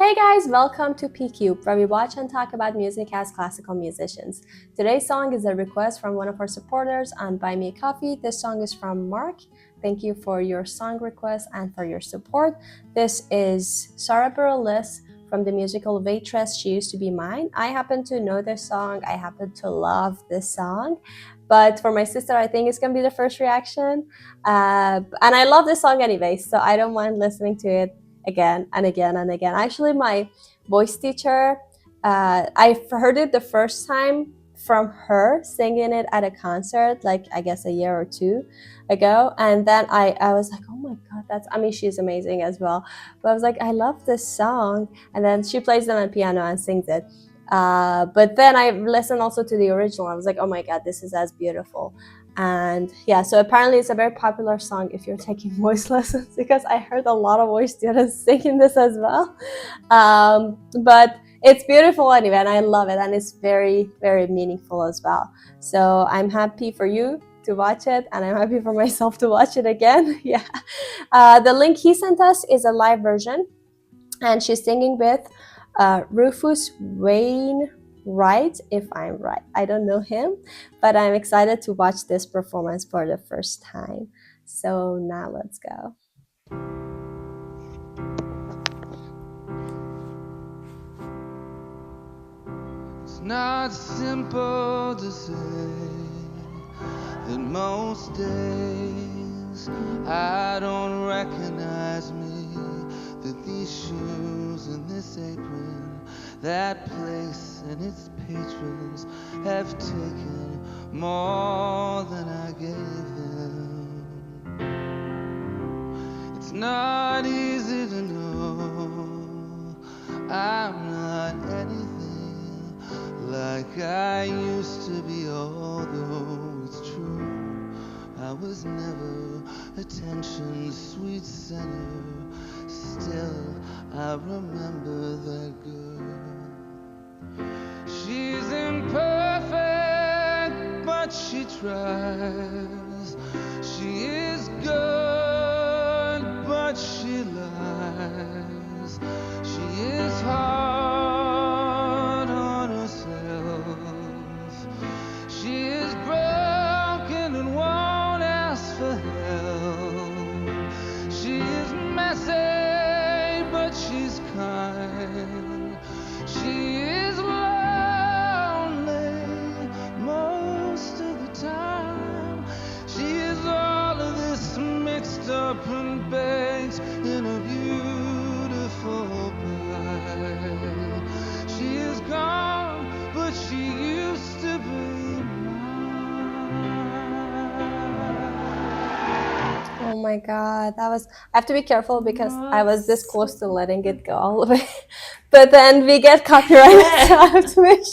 Hey guys, welcome to PCube, where we watch and talk about music as classical musicians. Today's song is a request from one of our supporters on Buy Me a Coffee. This song is from Mark. Thank you for your song request and for your support. This is Sara Bareilles from the musical Waitress, She Used to Be Mine. I happen to know this song. I happen to love this song. But for my sister, I think it's going to be the first reaction. And I love this song anyway, so I don't mind listening to it again and again and again. Actually, my voice teacher, I heard it the first time from her singing it at a concert, like I guess a year or two ago. And then I was like, oh my God, she's amazing as well. But I was like, I love this song. And then she plays it on piano and sings it. But then I listened also to the original. I was like, oh my God, this is as beautiful. And yeah, so apparently it's a very popular song if you're taking voice lessons, because I heard a lot of voice students singing this as well. But it's beautiful anyway, and I love it, and it's very, very meaningful as well. So I'm happy for you to watch it, and I'm happy for myself to watch it again. Yeah. The link he sent us is a live version, and she's singing with Rufus Wainwright, if I'm right. I don't know him, but I'm excited to watch this performance for the first time. So now let's go. It's not simple to say that most days I don't recognize me, that these shoes and this apron, that place and its patrons have taken more than I gave them. It's not easy to know I'm not anything like I used to be, although it's true I was never attention's sweet center. Still, I remember that girl. She's imperfect, but she tries. She is good, but she lies. She is hard on herself. She is broken and won't ask for help. She is messy, but she's kind. She is lonely most of the time. She is all of this mixed up and baked in a beautiful pie. She is gone, but she used to be mine. Oh my God, I have to be careful because I was this close to letting it go all the way. But then we get copyrighted, so I have to make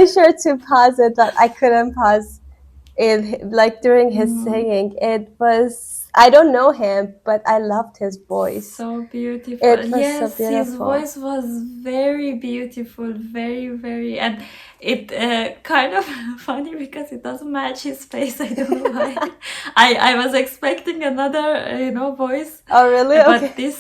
sure to pause it, but I couldn't pause it like during his singing. It was, I don't know him, but I loved his voice. So beautiful. It was Yes, so his beautiful. voice was very beautiful, very, very, and it kind of funny because it doesn't match his face. I don't know why. I was expecting another, voice. Oh really? But Okay.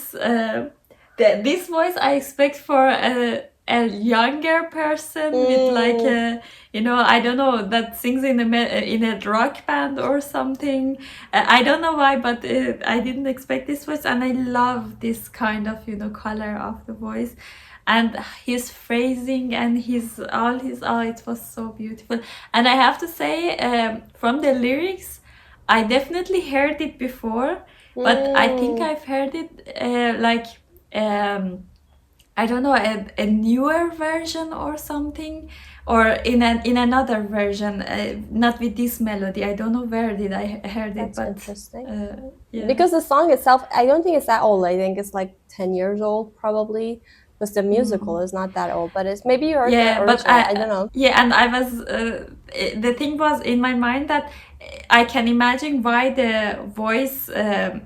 this voice I expect for a younger person with like a, I don't know, that sings in a rock band or something. I don't know why, but I didn't expect this voice, and I love this kind of color of the voice, and his phrasing and it was so beautiful. And I have to say, from the lyrics, I definitely heard it before, but I think I've heard it I don't know, a newer version or something, or in another version, not with this melody. I don't know where did I heard it. That's interesting. Yeah. Because the song itself, I don't think it's that old. I think it's like 10 years old probably. Because the musical is not that old, but it's maybe you heard the original. But I don't know. Yeah, and I was the thing was in my mind that I can imagine why the voice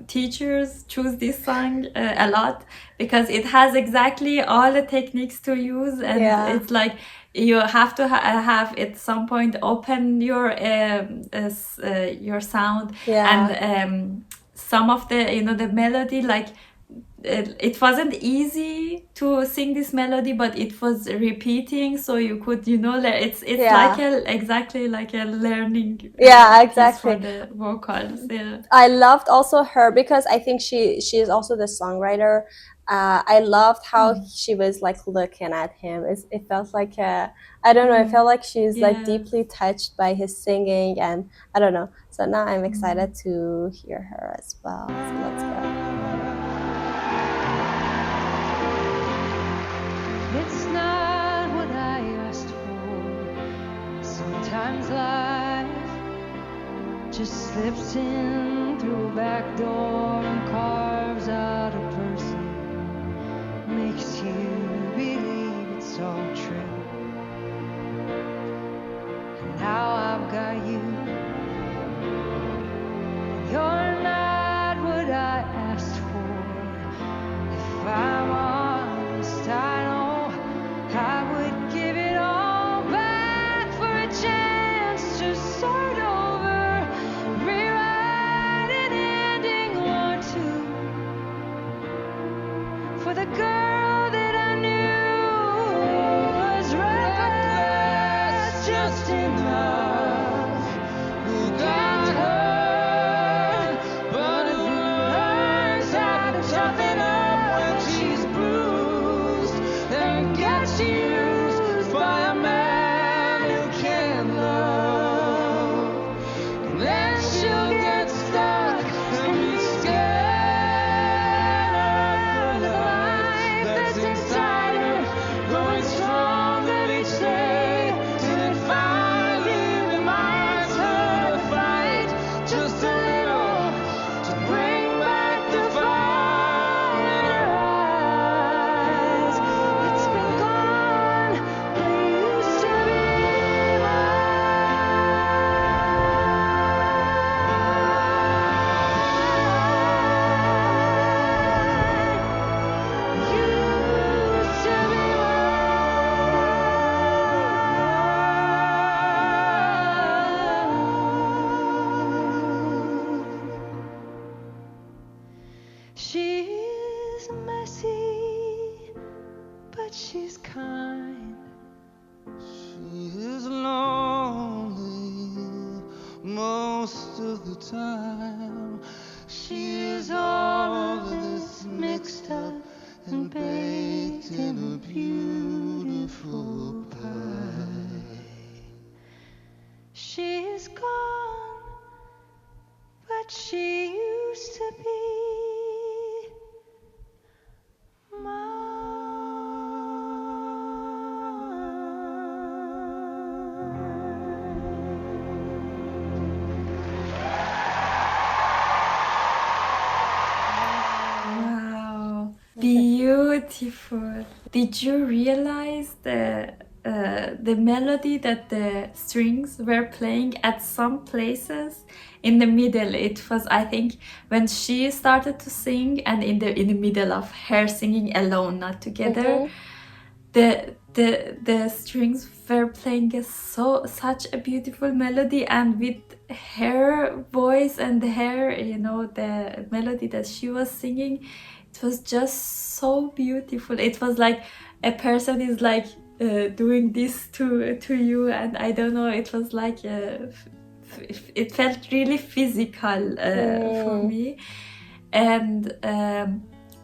teachers choose this song a lot, because it has exactly all the techniques to use, and it's like you have to have at some point open your sound, and some of the the melody, like it wasn't easy to sing this melody, but it was repeating, so you could, it's Yeah. like exactly like a learning Yeah, piece for exactly. the vocals. Yeah. I loved also her because I think she is also the songwriter. I loved how she was like looking at him. It felt like I don't know. It felt like she's like Yeah. deeply touched by his singing, and I don't know. So now I'm excited to hear her as well. So let's go. It's not what I asked for. Sometimes life just slips in through a back door and carves out a person, makes you believe it's all true. And now I've got you. You're not what I asked for. If I'm honest, I know I would give it all back for a chance to start over, rewrite an ending or two for the girl that I knew was reckless just enough. Who got hurt, but who learns how to toughen up when she's bruised and gets used by a man who can't love. And then she'll get stuck and be scared of the life that's inside her, growing stronger each day, till it finally reminds her to fight just a little, to bring back the fire in her eyes. It's been gone, but it used to be mine. Used to be mine. She's messy, but she's kind. She is lonely most of the time. She is all of this mixed up and baked in a beautiful pie. She is gone, but she used to be Wow, beautiful. Did you realize the melody that the strings were playing at some places in the middle? It was, I think, when she started to sing, and in the middle of her singing alone, not together, the strings were playing such a beautiful melody, and with her voice and her, the melody that she was singing, it was just so beautiful. It was like a person is like doing this to you, and I don't know, it was like it felt really physical for me. And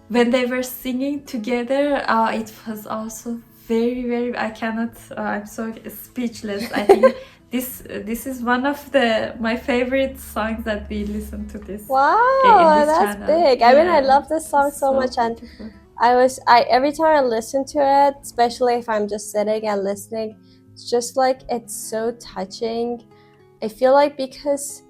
when they were singing together, it was also very, very, I cannot, I'm so speechless. I think this is one of my favorite songs that we listen to this. Wow, in this that's channel. big. I mean, I Yeah, love this song it's so much, and beautiful. I every time I listen to it, especially if I'm just sitting and listening, it's just like it's so touching. I feel like because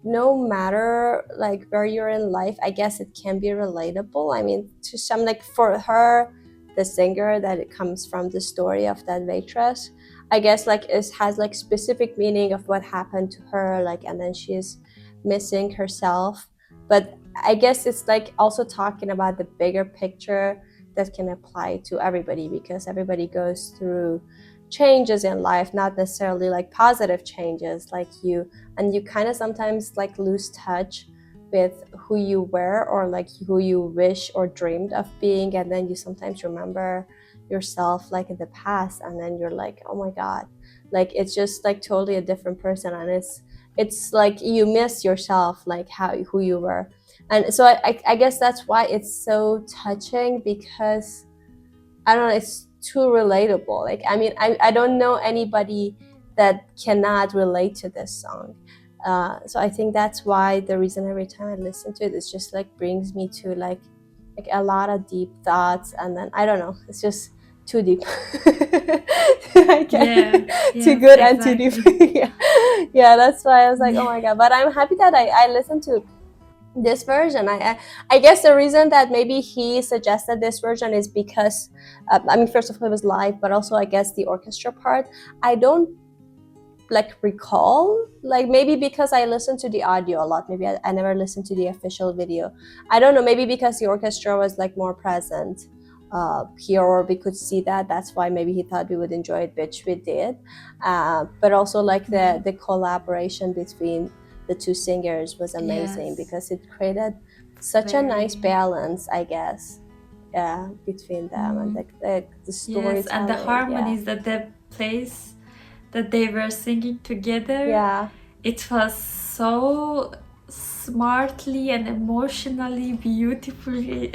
no matter like where you're in life, I guess it can be relatable. I mean, to some, like for her, the singer, that it comes from the story of that waitress, I guess like it has like specific meaning of what happened to her, like, and then she's missing herself. But I guess it's like also talking about the bigger picture that can apply to everybody, because everybody goes through changes in life, not necessarily like positive changes, like you kind of sometimes like lose touch with who you were or like who you wish or dreamed of being, and then you sometimes remember yourself like in the past, and then you're like, oh my god, like it's just like totally a different person, and it's like you miss yourself, like who you were. And so I guess that's why it's so touching, because I don't know, it's too relatable. Like, I mean, I don't know anybody that cannot relate to this song. So I think that's why the reason every time I listen to it, it's just like brings me to like a lot of deep thoughts, and then I don't know, it's just too deep. Too good, exactly. And too deep. Yeah, that's why I was like, oh my god. But I'm happy that I listened to this version. I guess the reason that maybe he suggested this version is because I mean, first of all, it was live, but also I guess the orchestra part I don't like recall, like maybe because I listened to the audio a lot, maybe I never listened to the official video. I don't know, maybe because the orchestra was like more present here, or we could see that's why maybe he thought we would enjoy it, which we did. But also like the collaboration between the two singers was amazing, because it created such a nice balance, I guess, between them, and like the storytelling. Yes, and the harmonies that the place that they were singing together, it was so smartly and emotionally beautifully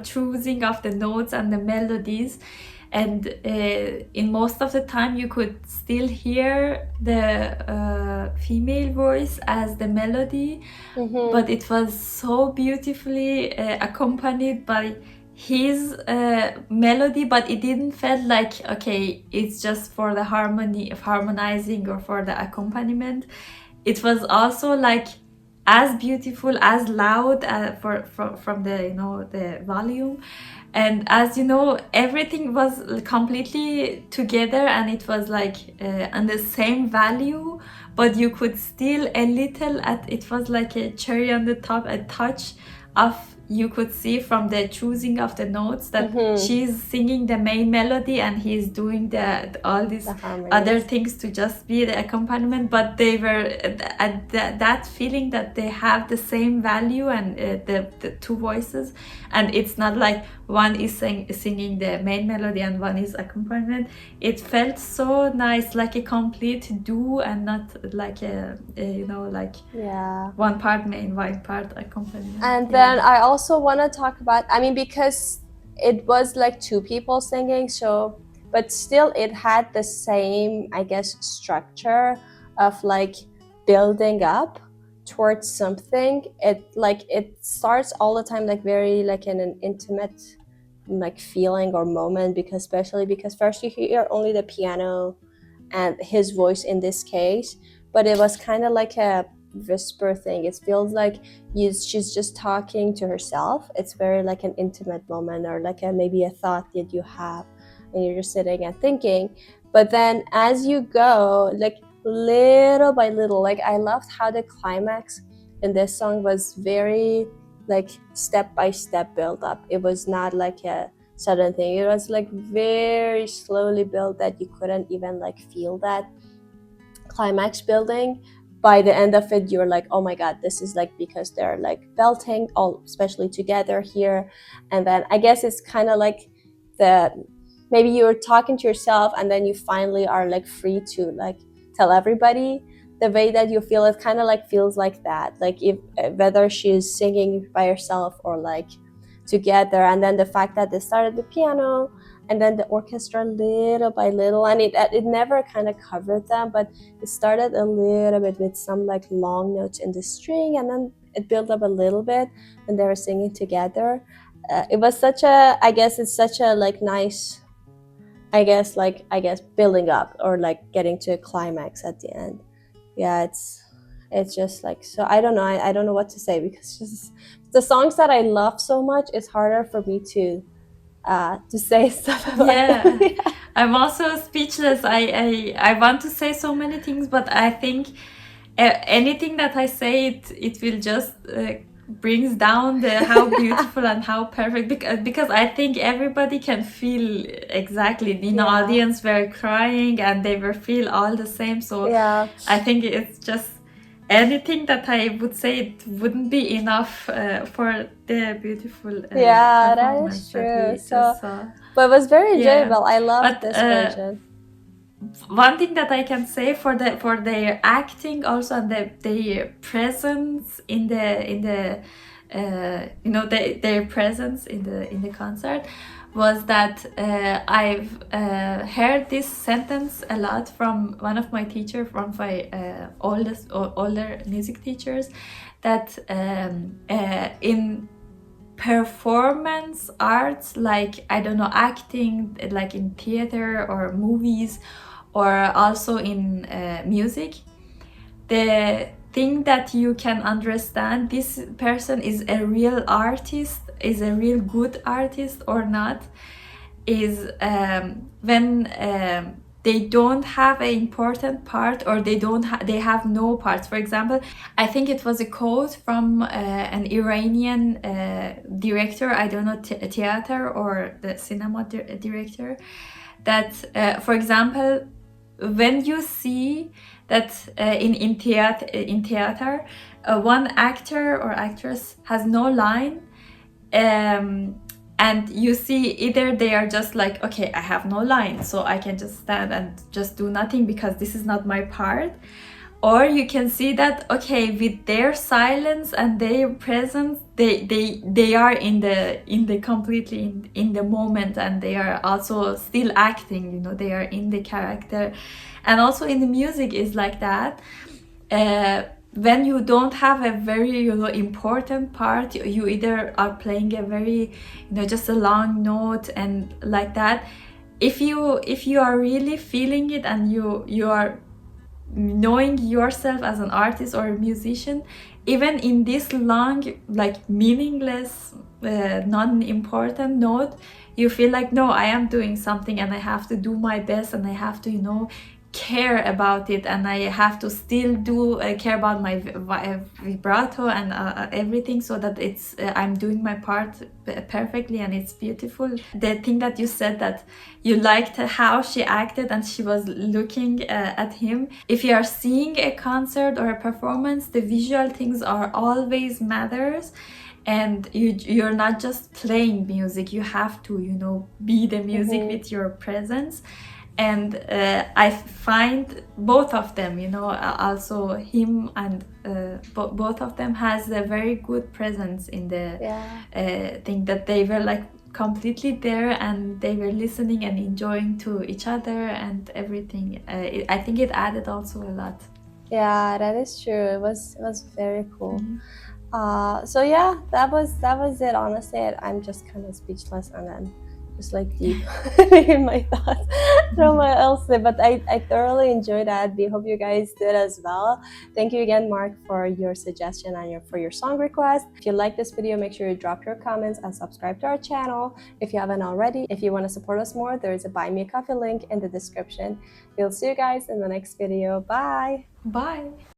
choosing of the notes and the melodies. And in most of the time you could still hear the female voice as the melody, but it was so beautifully accompanied by his melody, but it didn't feel like, okay, it's just for the harmony of harmonizing or for the accompaniment. It was also like as beautiful, as loud from the the volume. And as you know, everything was completely together, and it was like on the same value, but you could still a little it was like a cherry on the top, a touch of, you could see from the choosing of the notes that she's singing the main melody and he's doing all these other things to just be the accompaniment. But they were at that feeling that they have the same value, and the two voices, and it's not like one is singing the main melody and one is accompaniment. It felt so nice, like a complete duo, and not like a one part main, one part accompaniment. And then I also want to talk about, I mean, because it was like two people singing, so but still it had the same, I guess, structure of like building up towards something. It starts all the time like very like in an intimate like feeling or moment, because especially because first you hear only the piano and his voice in this case, but it was kind of like a whisper thing. It feels like she's just talking to herself. It's very like an intimate moment, or like maybe a thought that you have and you're just sitting and thinking. But then as you go, like little by little, like I loved how the climax in this song was very like step by step build up. It was not like a sudden thing. It was like very slowly built, that you couldn't even like feel that climax building. By the end of it, you're like, oh my god, this is like because they're like belting all especially together here. And then I guess it's kind of like maybe you're talking to yourself, and then you finally are like free to like tell everybody the way that you feel. It kind of like feels like that, like if whether she's singing by herself or like together. And then the fact that they started with piano and then the orchestra little by little, and it never kind of covered them, but it started a little bit with some like long notes in the string, and then it built up a little bit and they were singing together. It was such a, I guess it's such a like nice, I guess building up, or like getting to a climax at the end. Yeah, it's just like, so I don't know, I don't know what to say, because just the songs that I love so much, it's harder for me to say stuff about them. Yeah. I'm also speechless. I want to say so many things, but I think anything that I say, it will just brings down how beautiful and how perfect, because I think everybody can feel exactly. The audience were crying and they were feel all the same. So I think it's just anything that I would say it wouldn't be enough for the beautiful Yeah, that is performance that true. we So, just saw. but it was very Yeah, enjoyable. I loved but this version. one thing that I can say for their acting also, and their presence in the you know, their presence in the concert, was that I've heard this sentence a lot from one of my teachers, from my older music teachers, that in performance arts, like, I don't know, acting, like in theater or movies, or also in music, the thing that you can understand this person is a real artist, is a real good artist or not, is when they don't have an important part, or they have no parts. For example, I think it was a quote from an Iranian director, I don't know, theater or the cinema director, that for example, when you see that in theater one actor or actress has no line, and you see either they are just like, okay, I have no line, so I can just stand and just do nothing because this is not my part, or you can see that, okay, with their silence and their presence, they are in the completely in the moment, and they are also still acting, you know, they are in the character. And also in the music is like that. When you don't have a very, you know, important part, you either are playing a very, you know, just a long note and like that. If you are really feeling it, and you are knowing yourself as an artist or a musician, even in this long, like, meaningless, non-important note, you feel like, no, I am doing something, and I have to do my best, and I have to, you know, care about it, and I have to still do care about my vibrato and everything, so that it's I'm doing my part perfectly and it's beautiful. The thing that you said, that you liked how she acted and she was looking at him. If you are seeing a concert or a performance, the visual things are always matters, and you're not just playing music, you have to, you know, be the music with your presence. And I find both of them, you know, also him and both of them has a very good presence in the thing, that they were like completely there, and they were listening and enjoying to each other and everything. I think it added also a lot. Yeah, that is true. It was very cool. So yeah, that was it. Honestly, I'm just kind of speechless, and then just like deep in my thoughts. I don't know what else to say, but I thoroughly enjoyed that. We hope you guys did as well. Thank you again, Mark, for your suggestion and for your song request. If you like this video, make sure you drop your comments and subscribe to our channel if you haven't already. If you want to support us more, there is a Buy Me a Coffee link in the description. We'll see you guys in the next video. Bye! Bye!